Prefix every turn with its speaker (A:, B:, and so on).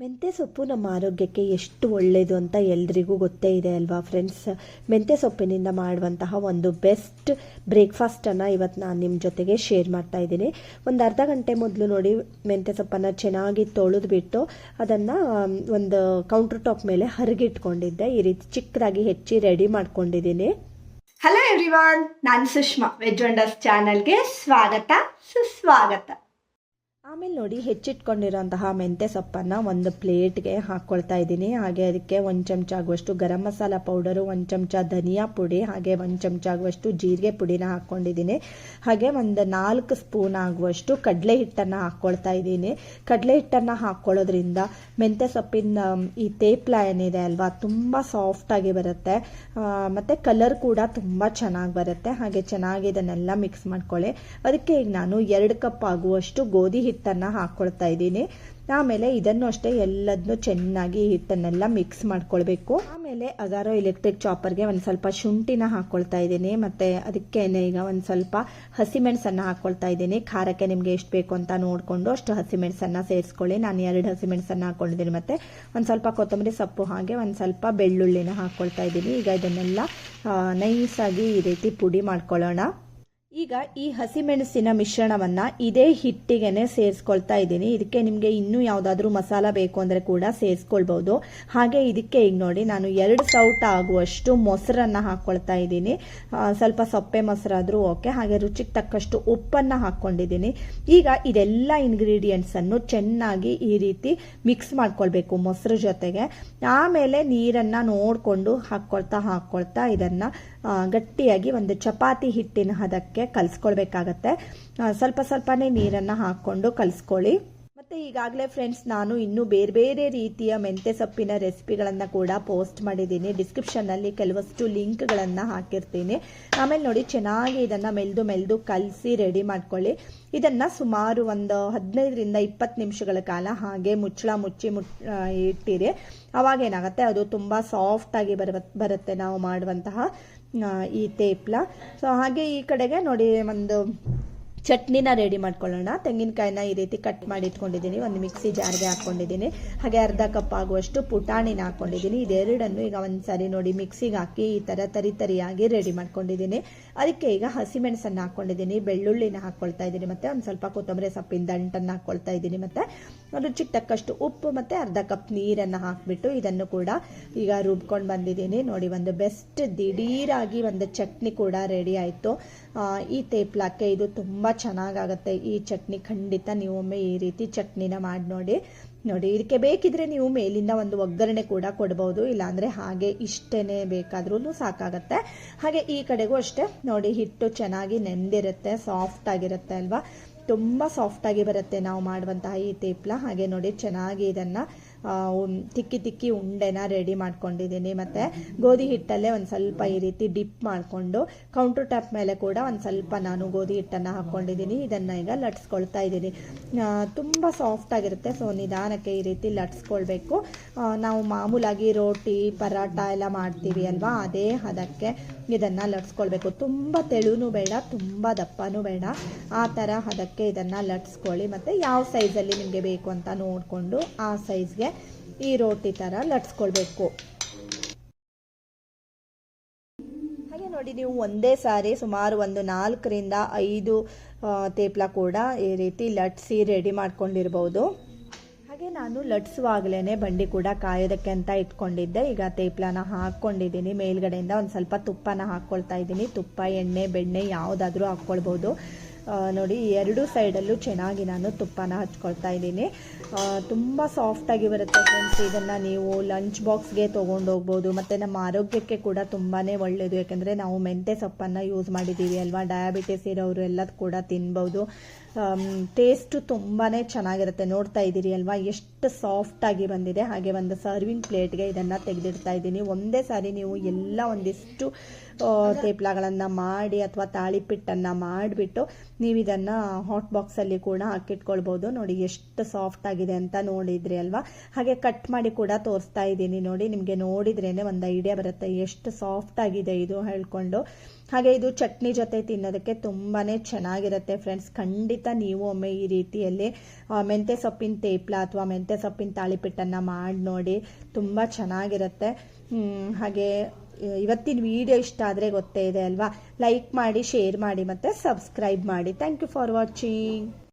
A: ಮೆಂತ್ಯ ಸೊಪ್ಪು ನಮ್ಮ ಆರೋಗ್ಯಕ್ಕೆ ಎಷ್ಟು ಒಳ್ಳೆಯದು ಅಂತ ಎಲ್ರಿಗೂ ಗೊತ್ತೇ ಇದೆ ಅಲ್ವಾ ಫ್ರೆಂಡ್ಸ್. ಮೆಂತ್ಯ ಸೊಪ್ಪಿನಿಂದ ಮಾಡುವಂತಹ ಒಂದು ಬೆಸ್ಟ್ ಬ್ರೇಕ್ಫಾಸ್ಟನ್ನು ಇವತ್ತು ನಾನು ನಿಮ್ಮ ಜೊತೆಗೆ ಶೇರ್ ಮಾಡ್ತಾ ಇದ್ದೀನಿ. ಒಂದು ಅರ್ಧ ಗಂಟೆ ಮೊದಲು ನೋಡಿ ಮೆಂತ್ಯ ಸೊಪ್ಪನ್ನು ಚೆನ್ನಾಗಿ ತೊಳೆದುಬಿಟ್ಟು ಅದನ್ನು ಒಂದು ಕೌಂಟರ್ ಟಾಪ್ ಮೇಲೆ ಹರಿಗಿಟ್ಕೊಂಡಿದ್ದೆ. ಈ ರೀತಿ ಚಿಕ್ಕದಾಗಿ ಹೆಚ್ಚಿ ರೆಡಿ ಮಾಡ್ಕೊಂಡಿದ್ದೀನಿ.
B: ಹಲೋ ಎವ್ರಿವಾನ್, ನಾನು ಸುಷ್ಮಾ. ವೆಜ್ ವಂಡರ್ಸ್ ಚಾನಲ್ಗೆ ಸ್ವಾಗತ ಸುಸ್ವಾಗತ.
A: ಆಮೇಲೆ ನೋಡಿ ಹೆಚ್ಚಿಟ್ಕೊಂಡಿರೋಂತಹ ಮೆಂತ್ಯ ಸೊಪ್ಪನ್ನು ಒಂದು ಪ್ಲೇಟ್ಗೆ ಹಾಕ್ಕೊಳ್ತಾ ಇದ್ದೀನಿ. ಹಾಗೆ ಅದಕ್ಕೆ 1 ಚಮಚ ಆಗುವಷ್ಟು ಗರಂ ಮಸಾಲ ಪೌಡರು, 1 ಚಮಚ ಧನಿಯಾ ಪುಡಿ, ಹಾಗೆ 1 ಚಮಚ ಆಗುವಷ್ಟು ಜೀರಿಗೆ ಪುಡಿನ ಹಾಕ್ಕೊಂಡಿದ್ದೀನಿ. ಹಾಗೆ ಒಂದು 4 ಸ್ಪೂನ್ ಆಗುವಷ್ಟು ಕಡಲೆ ಹಿಟ್ಟನ್ನು ಹಾಕ್ಕೊಳ್ತಾ ಇದ್ದೀನಿ. ಕಡಲೆ ಹಿಟ್ಟನ್ನು ಹಾಕ್ಕೊಳ್ಳೋದ್ರಿಂದ ಮೆಂತ್ಯ ಸೊಪ್ಪಿನ ಈ ತೇಪ್ಲ ಏನಿದೆ ಅಲ್ವಾ, ತುಂಬ ಸಾಫ್ಟಾಗಿ ಬರುತ್ತೆ ಮತ್ತು ಕಲರ್ ಕೂಡ ತುಂಬ ಚೆನ್ನಾಗಿ ಬರುತ್ತೆ. ಹಾಗೆ ಚೆನ್ನಾಗಿ ಇದನ್ನೆಲ್ಲ ಮಿಕ್ಸ್ ಮಾಡ್ಕೊಳ್ಳಿ. ಅದಕ್ಕೆ ಈಗ ನಾನು 2 ಕಪ್ ಆಗುವಷ್ಟು ಗೋಧಿ ಹಿಟ್ಟನ್ನು ಹಾಕ್ಕೊಳ್ತಾ ಇದ್ದೀನಿ. ಆಮೇಲೆ ಇದನ್ನು ಅಷ್ಟೇ ಎಲ್ಲದನ್ನು ಚೆನ್ನಾಗಿ ಹಿಟ್ಟನ್ನೆಲ್ಲ ಮಿಕ್ಸ್ ಮಾಡ್ಕೊಳ್ಬೇಕು. ಆಮೇಲೆ ಅಗಾರೋ ಎಲೆಕ್ಟ್ರಿಕ್ ಚಾಪರ್ಗೆ ಒಂದು ಸ್ವಲ್ಪ ಶುಂಠಿನ ಹಾಕ್ಕೊಳ್ತಾ ಇದ್ದೀನಿ. ಮತ್ತು ಅದಕ್ಕೇನೆ ಈಗ ಒಂದು ಸ್ವಲ್ಪ ಹಸಿಮೆಣಸನ್ನು ಹಾಕ್ಕೊಳ್ತಾ ಇದ್ದೀನಿ. ಖಾರಕ್ಕೆ ನಿಮಗೆ ಎಷ್ಟು ಬೇಕು ಅಂತ ನೋಡಿಕೊಂಡು ಅಷ್ಟು ಹಸಿಮೆಣಸನ್ನು ಸೇರಿಸ್ಕೊಳ್ಳಿ. ನಾನು 2 ಹಸಿಮೆಣಸನ್ನು ಹಾಕ್ಕೊಂಡಿದ್ದೀನಿ. ಮತ್ತು ಒಂದು ಸ್ವಲ್ಪ ಕೊತ್ತಂಬರಿ ಸೊಪ್ಪು, ಹಾಗೆ ಒಂದು ಸ್ವಲ್ಪ ಬೆಳ್ಳುಳ್ಳಿನ ಹಾಕ್ಕೊಳ್ತಾ ಇದ್ದೀನಿ. ಈಗ ಇದನ್ನೆಲ್ಲ ನೈಸಾಗಿ ಈ ರೀತಿ ಪುಡಿ ಮಾಡ್ಕೊಳ್ಳೋಣ. ಈಗ ಈ ಹಸಿಮೆಣಸಿನ ಮಿಶ್ರಣವನ್ನು ಇದೇ ಹಿಟ್ಟಿಗೆ ಸೇರಿಸ್ಕೊಳ್ತಾ ಇದ್ದೀನಿ. ಇದಕ್ಕೆ ನಿಮಗೆ ಇನ್ನೂ ಯಾವುದಾದ್ರೂ ಮಸಾಲ ಬೇಕು ಅಂದರೆ ಕೂಡ ಸೇರಿಸ್ಕೊಳ್ಬೋದು. ಹಾಗೆ ಇದಕ್ಕೆ ಈಗ ನೋಡಿ ನಾನು 2 ಸೌಟ ಆಗುವಷ್ಟು ಮೊಸರನ್ನು ಹಾಕ್ಕೊಳ್ತಾ ಇದ್ದೀನಿ. ಸ್ವಲ್ಪ ಸೊಪ್ಪೆ ಮೊಸರಾದರೂ ಓಕೆ. ಹಾಗೆ ರುಚಿಗೆ ತಕ್ಕಷ್ಟು ಉಪ್ಪನ್ನು ಹಾಕ್ಕೊಂಡಿದ್ದೀನಿ. ಈಗ ಇದೆಲ್ಲ ಇಂಗ್ರೀಡಿಯೆಂಟ್ಸನ್ನು ಚೆನ್ನಾಗಿ ಈ ರೀತಿ ಮಿಕ್ಸ್ ಮಾಡ್ಕೊಳ್ಬೇಕು ಮೊಸರು ಜೊತೆಗೆ. ಆಮೇಲೆ ನೀರನ್ನು ನೋಡಿಕೊಂಡು ಹಾಕ್ಕೊಳ್ತಾ ಇದನ್ನು ಗಟ್ಟಿಯಾಗಿ ಒಂದು ಚಪಾತಿ ಹಿಟ್ಟಿನ ಹದಕ್ಕೆ ಕಲಿಸ್ಕೊಳ್ಬೇಕಾಗತ್ತೆ. ಸ್ವಲ್ಪ ಸ್ವಲ್ಪನೇ ನೀರನ್ನು ಹಾಕ್ಕೊಂಡು ಕಲಿಸ್ಕೊಳ್ಳಿ. ಮತ್ತು ಈಗಾಗಲೇ ಫ್ರೆಂಡ್ಸ್ ನಾನು ಇನ್ನೂ ಬೇರೆ ಬೇರೆ ರೀತಿಯ ಮೆಂತ್ಯ ಸೊಪ್ಪಿನ ರೆಸಿಪಿಗಳನ್ನು ಕೂಡ ಪೋಸ್ಟ್ ಮಾಡಿದ್ದೀನಿ. ಡಿಸ್ಕ್ರಿಪ್ಷನ್ನಲ್ಲಿ ಕೆಲವಷ್ಟು ಲಿಂಕ್ಗಳನ್ನು ಹಾಕಿರ್ತೀನಿ. ಆಮೇಲೆ ನೋಡಿ ಚೆನ್ನಾಗಿ ಇದನ್ನು ಮೆಲ್ದು ಕಲಸಿ ರೆಡಿ ಮಾಡ್ಕೊಳ್ಳಿ. ಇದನ್ನು ಸುಮಾರು ಒಂದು 15ರಿಂದ 20 ನಿಮಿಷಗಳ ಕಾಲ ಹಾಗೆ ಮುಚ್ಚಿ ಇಟ್ಟಿರಿ. ಅವಾಗೇನಾಗುತ್ತೆ, ಅದು ತುಂಬ ಸಾಫ್ಟಾಗಿ ಬರುತ್ತೆ ನಾವು ಮಾಡುವಂತಹ ಈ ತೇಪ್ಲ. ಸೊ ಹಾಗೆ ಈ ಕಡೆಗೆ ನೋಡಿ ಒಂದು ಚಟ್ನಿನ ರೆಡಿ ಮಾಡ್ಕೊಳ್ಳೋಣ. ತೆಂಗಿನಕಾಯಿನ ಈ ರೀತಿ ಕಟ್ ಮಾಡಿ ಇಟ್ಕೊಂಡಿದ್ದೀನಿ. ಒಂದು ಮಿಕ್ಸಿ ಜಾರ್ಗೆ ಹಾಕ್ಕೊಂಡಿದ್ದೀನಿ. ಹಾಗೆ ಅರ್ಧ ಕಪ್ ಆಗುವಷ್ಟು ಪುಟಾಣಿನ ಹಾಕ್ಕೊಂಡಿದ್ದೀನಿ. ಇದೆರಡನ್ನು ಈಗ ಒಂದು ಸಾರಿ ನೋಡಿ ಮಿಕ್ಸಿಗೆ ಹಾಕಿ ಈ ಥರ ತರಿಯಾಗಿ ರೆಡಿ ಮಾಡ್ಕೊಂಡಿದ್ದೀನಿ. ಅದಕ್ಕೆ ಈಗ ಹಸಿಮೆಣಸನ್ನು ಹಾಕ್ಕೊಂಡಿದ್ದೀನಿ, ಬೆಳ್ಳುಳ್ಳಿನ ಹಾಕ್ಕೊಳ್ತಾ ಇದ್ದೀನಿ, ಮತ್ತು ಒಂದು ಸ್ವಲ್ಪ ಕೊತ್ತಂಬರಿ ಸೊಪ್ಪಿನ ದಂಟನ್ನು ಹಾಕ್ಕೊಳ್ತಾ ಇದ್ದೀನಿ. ಮತ್ತು ರುಚಿಗೆ ತಕ್ಕಷ್ಟು ಉಪ್ಪು ಮತ್ತು ಅರ್ಧ ಕಪ್ ನೀರನ್ನು ಹಾಕಿಬಿಟ್ಟು ಇದನ್ನು ಕೂಡ ಈಗ ರುಬ್ಕೊಂಡು ಬಂದಿದ್ದೀನಿ. ನೋಡಿ ಒಂದು ಬೆಸ್ಟ್ ದಿಢೀರಾಗಿ ಒಂದು ಚಟ್ನಿ ಕೂಡ ರೆಡಿ ಆಯಿತು. ಈ ತೇಪ್ಲಕ್ಕೆ ಇದು ತುಂಬ ಚೆನ್ನಾಗಾಗುತ್ತೆ. ಈ ಚಟ್ನಿ ಖಂಡಿತ ನೀವು ಒಮ್ಮೆ ಈ ರೀತಿ ಚಟ್ನಿನ ಮಾಡಿ ನೋಡಿ. ಇದಕ್ಕೆ ಬೇಕಿದ್ರೆ ನೀವು ಮೇಲಿಂದ ಒಂದು ಒಗ್ಗರಣೆ ಕೂಡ ಕೊಡ್ಬೋದು, ಇಲ್ಲಾಂದರೆ ಹಾಗೆ ಇಷ್ಟೇ ಬೇಕಾದ್ರೂ ಸಾಕಾಗತ್ತೆ. ಹಾಗೆ ಈ ಕಡೆಗೂ ಅಷ್ಟೇ ನೋಡಿ, ಹಿಟ್ಟು ಚೆನ್ನಾಗಿ ನೆಂದಿರುತ್ತೆ, ಸಾಫ್ಟ್ ಆಗಿರುತ್ತೆ ಅಲ್ವಾ, ತುಂಬ ಸಾಫ್ಟಾಗಿ ಬರುತ್ತೆ ನಾವು ಮಾಡುವಂತಹ ಈ ತೇಪ್ಲ. ಹಾಗೆ ನೋಡಿ ಚೆನ್ನಾಗಿ ಇದನ್ನು ತಿಕ್ಕಿ ಉಂಡೆನ ರೆಡಿ ಮಾಡ್ಕೊಂಡಿದ್ದೀನಿ. ಮತ್ತು ಗೋಧಿ ಹಿಟ್ಟಲ್ಲೇ ಒಂದು ಸ್ವಲ್ಪ ಈ ರೀತಿ ಡಿಪ್ ಮಾಡಿಕೊಂಡು ಕೌಂಟರ್ ಟಾಪ್ ಮೇಲೆ ಕೂಡ ಒಂದು ಸ್ವಲ್ಪ ನಾನು ಗೋಧಿ ಹಿಟ್ಟನ್ನು ಹಾಕ್ಕೊಂಡಿದ್ದೀನಿ. ಇದನ್ನು ಈಗ ಲಟ್ಸ್ಕೊಳ್ತಾ ಇದ್ದೀನಿ. ತುಂಬ ಸಾಫ್ಟಾಗಿರುತ್ತೆ. ಸೊ ನಿಧಾನಕ್ಕೆ ಈ ರೀತಿ ಲಟ್ಸ್ಕೊಳ್ಬೇಕು. ನಾವು ಮಾಮೂಲಾಗಿ ರೋಟಿ ಪರಾಟ ಎಲ್ಲ ಮಾಡ್ತೀವಿ ಅಲ್ವಾ, ಅದೇ ಹದಕ್ಕೆ ಇದನ್ನು ಲಟ್ಸ್ಕೊಳ್ಬೇಕು. ತುಂಬ ತೆಳುನೂ ಬೇಡ, ತುಂಬ ದಪ್ಪನೂ ಬೇಡ, ಆ ಥರ ಹದಕ್ಕೆ ಇದನ್ನು ಲಟ್ಸ್ಕೊಳ್ಳಿ. ಮತ್ತು ಯಾವ ಸೈಜಲ್ಲಿ ನಿಮಗೆ ಬೇಕು ಅಂತ ನೋಡಿಕೊಂಡು ಆ ಸೈಜ್ಗೆ ಈ ರೋಟಿ ಥರ ಲಟ್ಸ್ಕೊಳ್ಬೇಕು. ಹಾಗೆ ನೋಡಿ ನೀವು ಒಂದೇ ಸಾರಿ ಸುಮಾರು ಒಂದು 4ರಿಂದ 5 ತೇಪ್ಲ ಕೂಡ ಈ ರೀತಿ ಲಟ್ಸಿ ರೆಡಿ ಮಾಡ್ಕೊಂಡಿರ್ಬೋದು. ಹಾಗೆ ನಾನು ಲಟ್ಸುವಾಗಲೇ ಬಂಡಿ ಕೂಡ ಕಾಯೋದಕ್ಕೆ ಅಂತ ಇಟ್ಕೊಂಡಿದ್ದೆ. ಈಗ ತೇಪ್ಲನ ಹಾಕ್ಕೊಂಡಿದ್ದೀನಿ. ಮೇಲ್ಗಡೆಯಿಂದ ಒಂದು ಸ್ವಲ್ಪ ತುಪ್ಪನ ಹಾಕ್ಕೊಳ್ತಾ ಇದ್ದೀನಿ. ತುಪ್ಪ, ಎಣ್ಣೆ, ಬೆಣ್ಣೆ ಯಾವುದಾದ್ರೂ ಹಾಕ್ಕೊಳ್ಬೋದು. ನೋಡಿ 2 ಸೈಡಲ್ಲೂ ಚೆನ್ನಾಗಿ ನಾನು ತುಪ್ಪನ ಹಚ್ಕೊಳ್ತಾ ಇದ್ದೀನಿ. ತುಂಬ ಸಾಫ್ಟಾಗಿ ಬರುತ್ತೆ ಫ್ರೆಂಡ್ಸ್. ಇದನ್ನು ನೀವು ಲಂಚ್ ಬಾಕ್ಸ್ಗೆ ತೊಗೊಂಡು ಹೋಗ್ಬೋದು. ಮತ್ತು ನಮ್ಮ ಆರೋಗ್ಯಕ್ಕೆ ಕೂಡ ತುಂಬಾ ಒಳ್ಳೆಯದು. ಯಾಕೆಂದರೆ ನಾವು ಮೆಂತ್ಯ ಸೊಪ್ಪನ್ನು ಯೂಸ್ ಮಾಡಿದ್ದೀವಿ ಅಲ್ವಾ, ಡಯಾಬಿಟಿಸ್ ಇರೋರು ಎಲ್ಲದು ಕೂಡ ತಿನ್ಬೋದು. ಟೇಸ್ಟು ತುಂಬಾ ಚೆನ್ನಾಗಿರುತ್ತೆ. ನೋಡ್ತಾ ಇದ್ದೀರಿ ಅಲ್ವಾ ಎಷ್ಟು ಸಾಫ್ಟಾಗಿ ಬಂದಿದೆ. ಹಾಗೆ ಒಂದು ಸರ್ವಿಂಗ್ ಪ್ಲೇಟ್ಗೆ ಇದನ್ನು ತೆಗೆದಿಡ್ತಾ ಇದ್ದೀನಿ. ಒಂದೇ ಸಾರಿ ನೀವು ಎಲ್ಲ ಒಂದಿಷ್ಟು ತೇಪ್ಲಗಳನ್ನು ಮಾಡಿ ಅಥವಾ ತಾಳಿಪಿಟ್ಟನ್ನು ಮಾಡಿಬಿಟ್ಟು ನೀವು ಇದನ್ನು ಹಾಟ್ ಬಾಕ್ಸಲ್ಲಿ ಕೂಡ ಹಾಕಿಟ್ಕೊಳ್ಬೋದು. ನೋಡಿ ಎಷ್ಟು ಸಾಫ್ಟಾಗಿದೆ ಅಂತ ನೋಡಿದ್ರಿ ಅಲ್ವಾ. ಹಾಗೆ ಕಟ್ ಮಾಡಿ ಕೂಡ ತೋರಿಸ್ತಾ ಇದ್ದೀನಿ ನೋಡಿ. ನಿಮಗೆ ನೋಡಿದ್ರೇ ಒಂದು ಐಡಿಯಾ ಬರುತ್ತೆ ಎಷ್ಟು ಸಾಫ್ಟಾಗಿದೆ ಇದು ಹೇಳ್ಕೊಂಡು. ಹಾಗೆ ಇದು ಚಟ್ನಿ ಜೊತೆ ತಿನ್ನೋದಕ್ಕೆ ತುಂಬಾ ಚೆನ್ನಾಗಿರುತ್ತೆ ಫ್ರೆಂಡ್ಸ್. ಖಂಡಿತ ನೀವು ಒಮ್ಮೆ ಈ ರೀತಿಯಲ್ಲಿ ಮೆಂತ್ಯ ಸೊಪ್ಪಿನ ತೇಪ್ಲ ಅಥವಾ ಮೆಂತ್ಯ ಸೊಪ್ಪಿನ ತಾಳಿಪಿಟ್ಟನ್ನು ಮಾಡಿ ನೋಡಿ, ತುಂಬ ಚೆನ್ನಾಗಿರುತ್ತೆ. ಹಾಗೆ ಇವತ್ತಿನ ವಿಡಿಯೋ ಇಷ್ಟ ಆದರೆ ಗೊತ್ತೇ ಇದೆ ಅಲ್ವಾ, ಲೈಕ್ ಮಾಡಿ, ಶೇರ್ ಮಾಡಿ ಮತ್ತು ಸಬ್ಸ್ಕ್ರೈಬ್ ಮಾಡಿ. Thank you for watching.